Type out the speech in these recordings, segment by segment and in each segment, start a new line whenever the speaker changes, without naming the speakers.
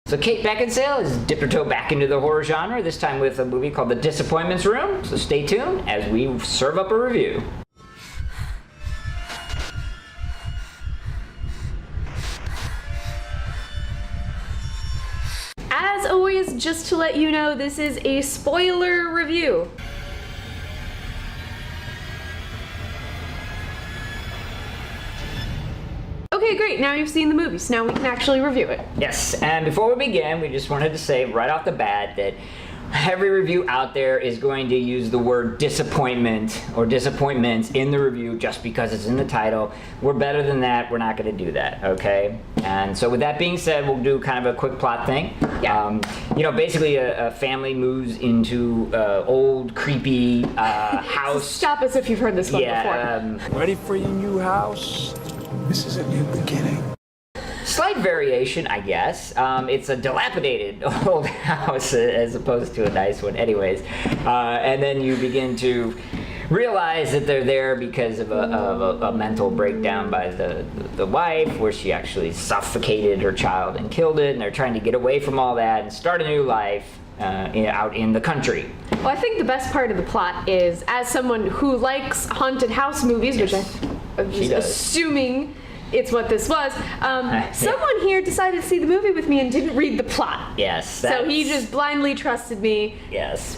So Kate Beckinsale has dipped her toe back into the horror genre, this time with a movie called The Disappointments Room. So stay tuned as we serve up a review.
As always, just to let you know, this is a spoiler review. Okay, great. Now you've seen the movie, so now we can actually review it.
Yes, and before we begin, we just wanted to say right off the bat that every review out there is going to use the word disappointment or disappointments in the review just because it's in the title. We're better than that. We're not going to do that, okay? And so with that being said, we'll do kind of a quick plot thing.
Yeah.
Basically a family moves into old, creepy house.
Stop us if you've heard this one before.
Ready for your new house? This is a new beginning.
Slight variation, I guess. It's a dilapidated old house as opposed to a nice one. Anyways, and then you begin to realize that they're there because of a mental breakdown by the wife, where she actually suffocated her child and killed it, and they're trying to get away from all that and start a new life out in the country.
Well, I think the best part of the plot is, as someone who likes haunted house movies,
Yes.
which I'm just assuming it's what this was,
Yeah.
someone here decided to see the movie with me and didn't read the plot.
Yes.
So he just blindly trusted me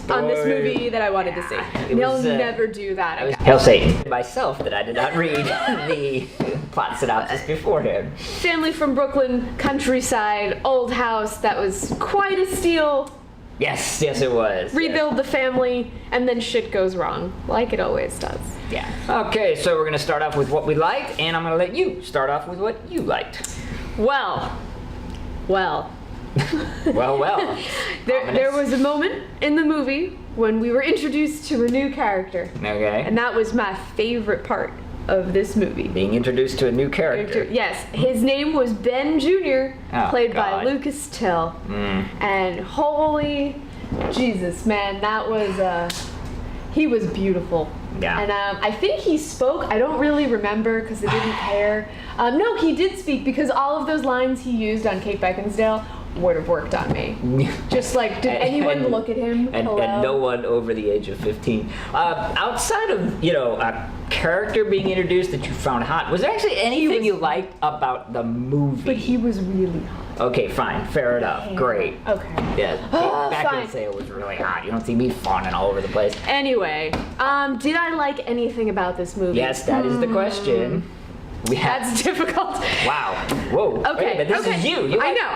on this movie that I wanted to see. He'll never do that again.
Hail Satan. Myself that I did not read the plot synopsis beforehand.
Family from Brooklyn, countryside, old house that was quite a steal.
Yes, it was.
Rebuild the family, and then shit goes wrong, like it always does.
Yeah. Okay, so we're gonna start off with what we liked, and I'm gonna let you start off with what you liked.
Well.
Well.
There was a moment in the movie when we were introduced to a new character.
Okay.
And that was my favorite part of this movie.
Being introduced to a new character.
Yes, his name was Ben Jr., played by
God.
Lucas Till. And holy Jesus, man, that was, he was beautiful.
Yeah.
And I think he spoke, I don't really remember because I didn't care. No, he did speak because all of those lines he used on Kate Beckinsale would have worked on me. Just like, did anyone look at him?
And no one over the age of 15. Outside of, a character being introduced that you found hot, was there actually anything you liked about the movie?
But he was really hot.
Okay, fine. Fair enough.
Yeah.
Great.
Okay.
Yeah, Kate Beckinsale was really hot. You don't see me fawning all over the place.
Anyway, did I like anything about this movie?
Yes, that is the question.
That's difficult.
Wow. Whoa.
Okay.
But this is you.
I know.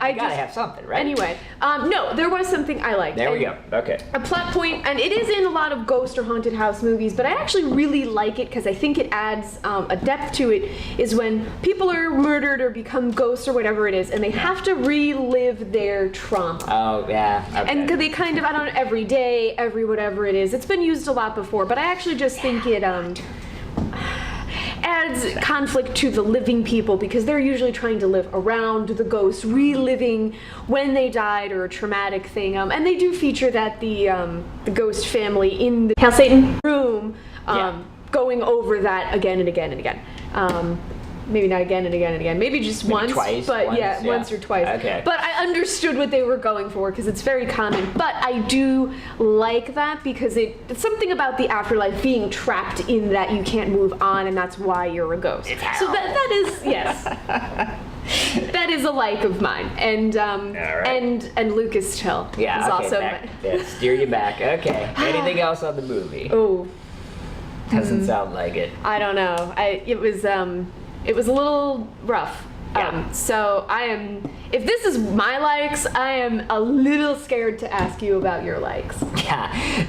I
gotta
just
have something, right?
Anyway, no, there was something I liked.
There we go. Okay.
A plot point, and it is in a lot of ghost or haunted house movies, but I actually really like it because I think it adds a depth to it, is when people are murdered or become ghosts or whatever it is, and they have to relive their trauma.
Oh, yeah. Okay.
And they kind of, I don't know, every day, every whatever it is. It's been used a lot before, but I actually just think it adds conflict to the living people because they're usually trying to live around the ghost, reliving when they died or a traumatic thing. And they do feature that the ghost family in the Hail Satan room, going over that again and again and again. Maybe not again and again and again. Maybe just once.
Twice.
But
Once
or twice.
Okay.
But I understood what they were going for because it's very common. But I do like that because it's something about the afterlife being trapped in that you can't move on, and that's why you're a ghost. So that is, yes. That is a like of mine. And and Lucas Till is also
steer you back. Okay. Anything else on the movie?
Oh.
Doesn't sound like it.
I don't know. It was a little rough.
Yeah.
So if this is my likes, I am a little scared to ask you about your likes.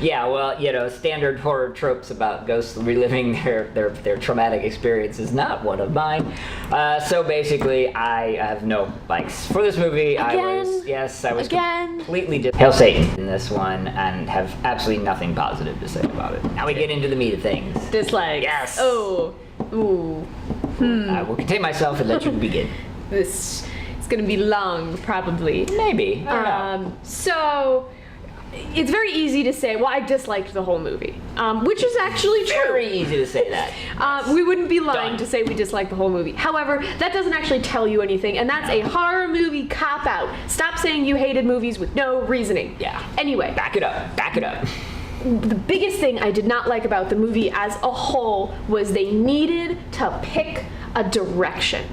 Yeah, well, standard horror tropes about ghosts reliving their traumatic experience is not one of mine. So basically, I have no likes for this movie. I was completely Hail Satan in this one and have absolutely nothing positive to say about it. Now we get into the meat of things.
Dislikes.
Yes.
Oh. Ooh.
I will contain myself and let you begin.
This is gonna be long, probably.
Maybe. I don't know.
So it's very easy to say, well, I disliked the whole movie, which is actually true.
Very easy to say that.
We wouldn't be lying
Done.
to say we dislike the whole movie. However, that doesn't actually tell you anything, and that's a horror movie cop-out. Stop saying you hated movies with no reasoning.
Yeah.
Anyway.
Back it up. Back it up.
The biggest thing I did not like about the movie as a whole was they needed to pick a direction.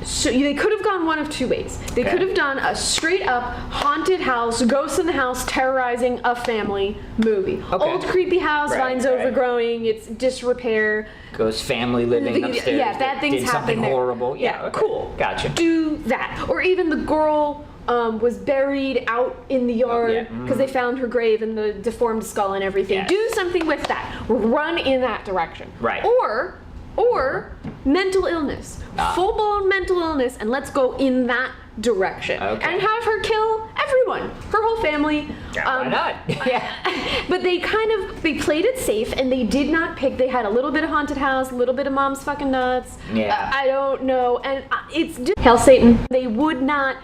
So they could have gone one of two ways. They could have done a straight up haunted house, ghosts in the house terrorizing a family movie.
Okay.
Old creepy house,
Right,
vines
right.
overgrowing, it's disrepair.
Ghost family living upstairs.
Yeah, bad things
did something
happen there.
horrible. Yeah, okay.
Cool.
Gotcha.
Do that. Or even the girl was buried out in the yard because they found her grave and the deformed skull and everything.
Yes.
Do something with that. Run in that direction.
Right.
Or mental illness. Full-blown mental illness, and let's go in that direction.
Okay.
And have her kill everyone. Her whole family.
Yeah, why not? Yeah.
But they played it safe, and they did not pick. They had a little bit of haunted house, a little bit of mom's fucking nuts.
Yeah.
I don't know. And it's just Hell Satan. They would not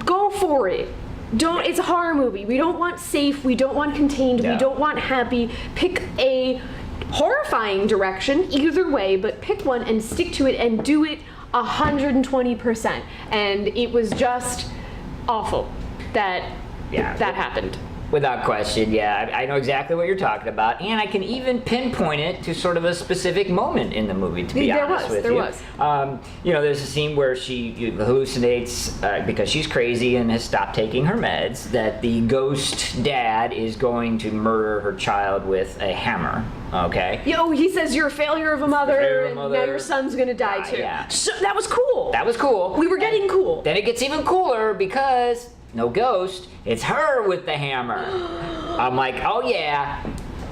go for it. It's a horror movie. We don't want safe. We don't want contained.
No.
We don't want happy. Pick a horrifying direction either way, but pick one and stick to it and do it 120%. And it was just awful that happened.
Without question, yeah. I know exactly what you're talking about, and I can even pinpoint it to sort of a specific moment in the movie, to be honest with you.
There was.
There's a scene where she hallucinates because she's crazy and has stopped taking her meds, that the ghost dad is going to murder her child with a hammer, okay?
He says you're a failure of a mother,
Failure of a
and
mother.
now your son's gonna die too.
Yeah.
So that was cool.
That was cool.
We were getting cool.
Then it gets even cooler because no ghost, it's her with the hammer. I'm like, oh yeah,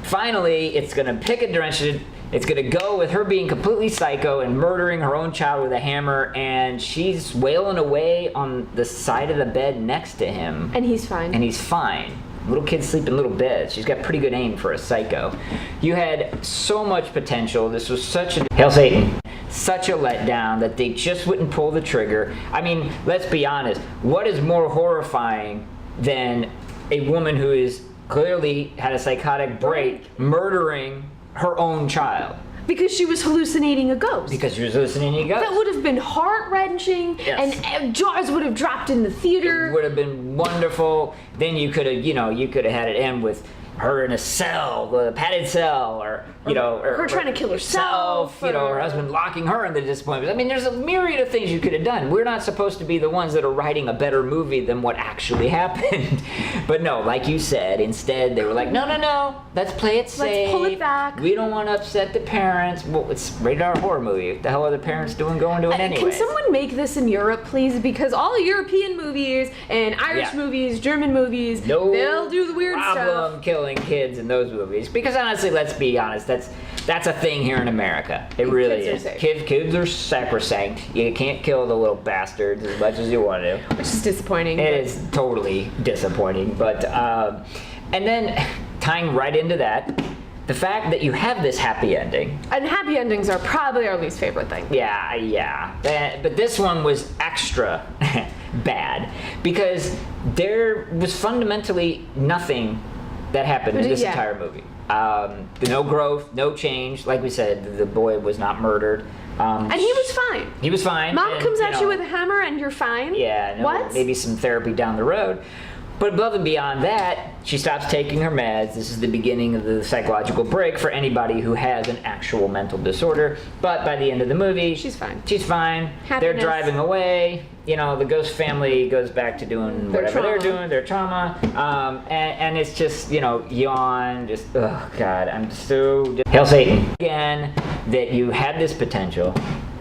finally it's gonna pick a direction. It's gonna go with her being completely psycho and murdering her own child with a hammer, and she's wailing away on the side of the bed next to him.
And he's fine.
Little kids sleep in little beds. She's got pretty good aim for a psycho. You had so much potential. This was such a Hail Satan. Such a letdown that they just wouldn't pull the trigger. I mean, let's be honest. What is more horrifying than a woman who is clearly had a psychotic break murdering her own child?
Because she was hallucinating a ghost.
Because she was hallucinating a ghost.
That would have been heart-wrenching,
Yes.
and jaws would have dropped in the theater.
It would have been wonderful. Then you could have had it end with her in a cell, a padded cell, or
her trying to kill herself,
her husband locking her in the disappointment. I mean, there's a myriad of things you could have done. We're not supposed to be the ones that are writing a better movie than what actually happened. But no, like you said, instead they were like, no, let's play it safe.
Let's pull it back.
We don't want to upset the parents. Well, it's rated R horror movie. What the hell are the parents doing going to it anyway?
Can someone make this in Europe, please? Because all European movies and Irish movies, German movies, they'll do the weird stuff.
Killing kids in those movies, because honestly, let's be honest, that's a thing here in America. It really
Kids
is.
are safe.
Kids are sacrosanct. You can't kill the little bastards as much as you want to.
Which is disappointing.
It is totally disappointing. But and then tying right into that, the fact that you have this happy ending.
And happy endings are probably our least favorite thing.
Yeah. But this one was extra bad because there was fundamentally nothing that happened in this entire movie. No growth, no change. Like we said, the boy was not murdered.
And he was fine.
He was fine.
Mom comes at you with a hammer and you're fine?
Yeah.
What?
Maybe some therapy down the road. But above and beyond that, she stops taking her meds. This is the beginning of the psychological break for anybody who has an actual mental disorder. But by the end of the movie,
she's fine.
They're driving away. The ghost family goes back to doing whatever they're doing, their trauma. And it's just, yawn, just, oh God, I'm so... Hail Satan. Again, that you had this potential,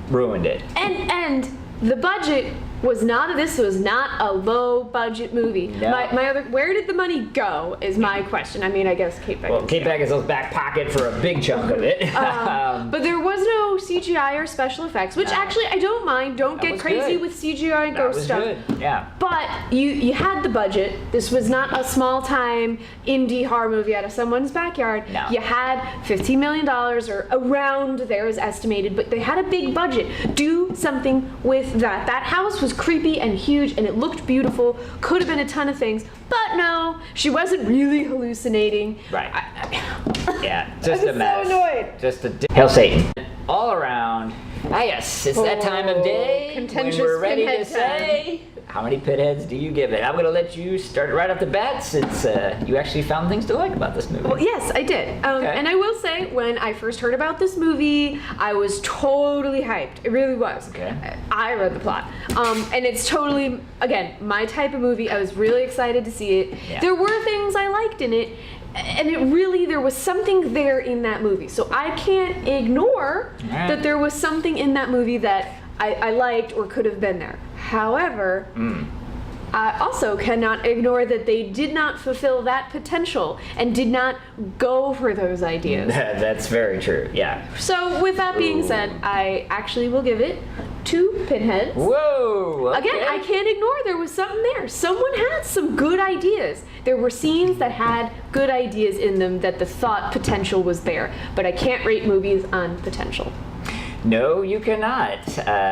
ruined it.
And the budget was not a low budget movie.
No.
Where did the money go is my question. I mean, I guess Kate Beckinsale.
Well, Kate Beckinsale's back pocket for a big chunk of it.
But there was no CGI or special effects, which actually I don't mind. Don't get crazy
good.
with CGI and ghost stuff.
Good. Yeah.
But you had the budget. This was not a small time indie horror movie out of someone's backyard.
No.
You had $15 million or around there is estimated, but they had a big budget. Do something with that. That house was was creepy and huge and it looked beautiful. Could have been a ton of things, but no, she wasn't really hallucinating.
Right. Yeah, just
I'm
a mess.
so annoyed.
Just a Hail Satan. All around. Ah, yes, it's that time of day when
contentious
we're ready to
pinhead
say, how many pinheads do you give it? I'm going to let you start right off the bat since you actually found things to like about this movie.
Well, yes, I did.
Okay.
And I will say, when I first heard about this movie, I was totally hyped. It really was.
Okay.
I read the plot. And it's totally, again, my type of movie. I was really excited to see it.
Yeah.
There were things I liked in it. And there was something there in that movie. So I can't ignore
Right.
that there was something in that movie that I liked or could have been there. However, I also cannot ignore that they did not fulfill that potential and did not go for those ideas.
That's very true, yeah.
So with that being said, I actually will give it 2 pinheads.
Whoa! Okay.
Again, I can't ignore there was something there. Someone had some good ideas. There were scenes that had good ideas in them that the thought potential was there. But I can't rate movies on potential.
No, you cannot.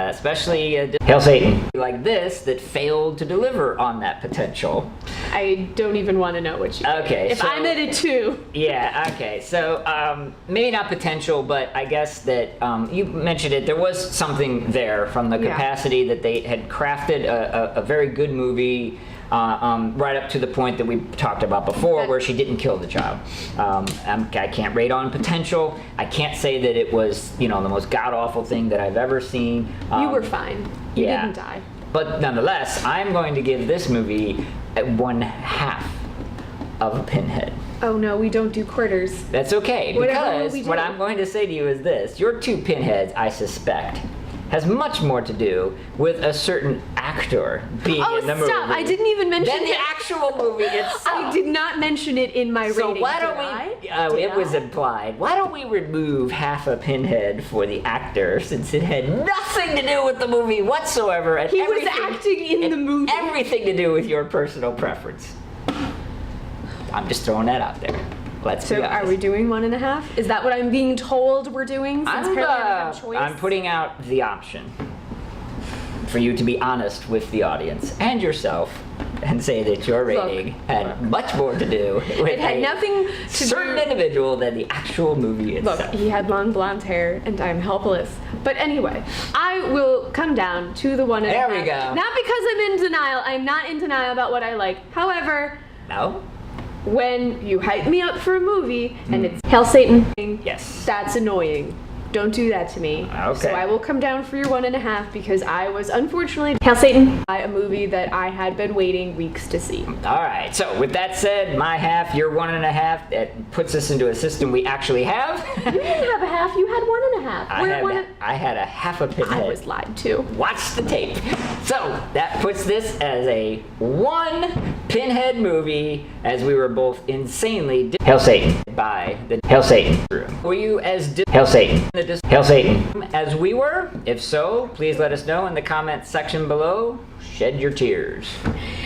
Especially Hail Satan like this that failed to deliver on that potential.
I don't even want to know what you
Okay,
If
so-
I'm at a 2.
Yeah, okay. So maybe not potential, but I guess that you mentioned it. There was something there from the
Yeah.
capacity that they had crafted a very good movie right up to the point that we talked about before where she didn't kill the child. I can't rate on potential. I can't say that it was, the most god-awful thing that I've ever seen.
You were fine. You
yeah.
didn't die.
But nonetheless, I'm going to give this movie 1/2 of a pinhead.
Oh no, we don't do quarters.
That's okay,
Whatever
because
we do.
what I'm going to say to you is this. Your 2 pinheads, I suspect, has much more to do with a certain actor being
Oh,
in the movie.
stop. I didn't even mention
than the
it.
actual movie itself.
I did not mention it in my
So
rating.
why don't
did
we,
I? Did
it was
I?
implied, why don't we remove half a pinhead for the actor since it had nothing to do with the movie whatsoever. And
He was
everything-
acting in
and
the movie.
Everything to do with your personal preference. I'm just throwing that out there. Let's
So
be
are
honest.
we doing 1.5? Is that what I'm being told we're doing? Since apparently I don't have a choice?
I'm putting out the option for you to be honest with the audience and yourself and say that your rating had much more to do with
It had
a
nothing to
certain
do.
individual than the actual movie
Look,
itself.
he had long blonde hair, and I'm helpless. But anyway, I will come down to the 1.5.
There we go.
Not because I'm in denial. I'm not in denial about what I like. However,
No?
when you hype me up for a movie and it's Hail Satan,
Yes.
that's annoying. Don't do that to me.
Okay.
So I will come down for your 1.5 because I was unfortunately Hail Satan, a movie that I had been waiting weeks to see.
All right. So with that said, my half, your 1.5, that puts us into a system we actually have.
You didn't have a half. You had 1.5.
I had a half a pinhead.
I was lied to.
Watch the tape. So that puts this as a 1 pinhead movie, as we were both insanely Hail Satan by the Hail Satan room. Were you as Hail Satan? Hail Satan as we were? If so, please let us know in the comments section below. Shed your tears.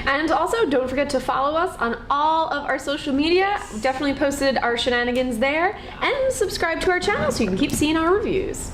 And also, don't forget to follow us on all of our social media. Definitely posted our shenanigans there. And subscribe to our channel so you can keep seeing our reviews.